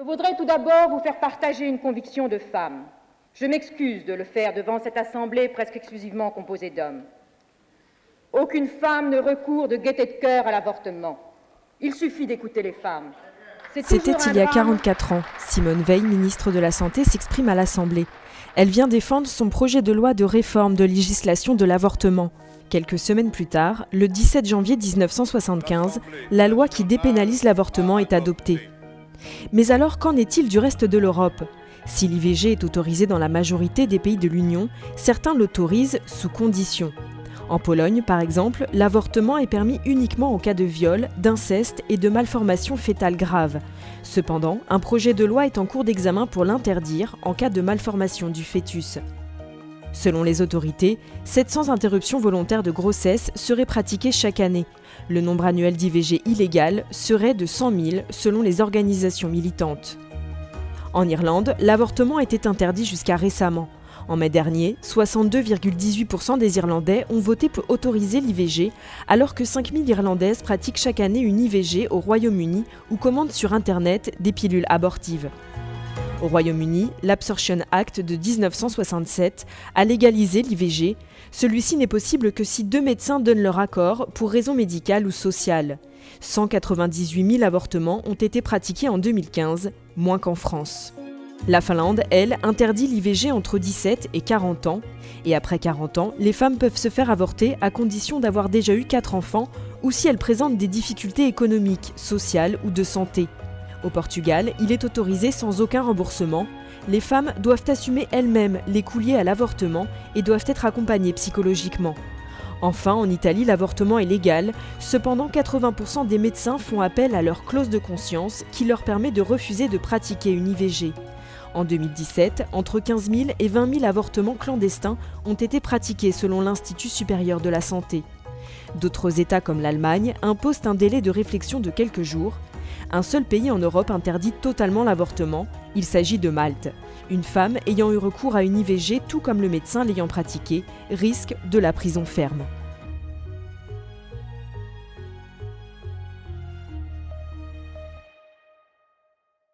Je voudrais tout d'abord vous faire partager une conviction de femme. Je m'excuse de le faire devant cette assemblée presque exclusivement composée d'hommes. Aucune femme ne recourt de gaieté de cœur à l'avortement. Il suffit d'écouter les femmes. C'était il y a 44 ans. Simone Veil, ministre de la Santé, s'exprime à l'Assemblée. Elle vient défendre son projet de loi de réforme de législation de l'avortement. Quelques semaines plus tard, le 17 janvier 1975, la loi qui dépénalise l'avortement est adoptée. Mais alors, qu'en est-il du reste de l'Europe ? Si l'IVG est autorisée dans la majorité des pays de l'Union, certains l'autorisent sous conditions. En Pologne, par exemple, l'avortement est permis uniquement en cas de viol, d'inceste et de malformation fœtale grave. Cependant, un projet de loi est en cours d'examen pour l'interdire en cas de malformation du fœtus. Selon les autorités, 700 interruptions volontaires de grossesse seraient pratiquées chaque année. Le nombre annuel d'IVG illégales serait de 100 000 selon les organisations militantes. En Irlande, l'avortement était interdit jusqu'à récemment. En mai dernier, 62,18% des Irlandais ont voté pour autoriser l'IVG, alors que 5000 Irlandaises pratiquent chaque année une IVG au Royaume-Uni ou commandent sur Internet des pilules abortives. Au Royaume-Uni, l'Absorption Act de 1967 a légalisé l'IVG. Celui-ci n'est possible que si 2 médecins donnent leur accord pour raisons médicales ou sociales. 198 000 avortements ont été pratiqués en 2015, moins qu'en France. La Finlande, elle, interdit l'IVG entre 17 et 40 ans. Et après 40 ans, les femmes peuvent se faire avorter à condition d'avoir déjà eu 4 enfants ou si elles présentent des difficultés économiques, sociales ou de santé. Au Portugal, il est autorisé sans aucun remboursement. Les femmes doivent assumer elles-mêmes les coûts liés à l'avortement et doivent être accompagnées psychologiquement. Enfin, en Italie, l'avortement est légal. Cependant, 80% des médecins font appel à leur clause de conscience qui leur permet de refuser de pratiquer une IVG. En 2017, entre 15 000 et 20 000 avortements clandestins ont été pratiqués selon l'Institut supérieur de la santé. D'autres États comme l'Allemagne imposent un délai de réflexion de quelques jours. Un seul pays en Europe interdit totalement l'avortement, il s'agit de Malte. Une femme ayant eu recours à une IVG, tout comme le médecin l'ayant pratiquée, risque de la prison ferme.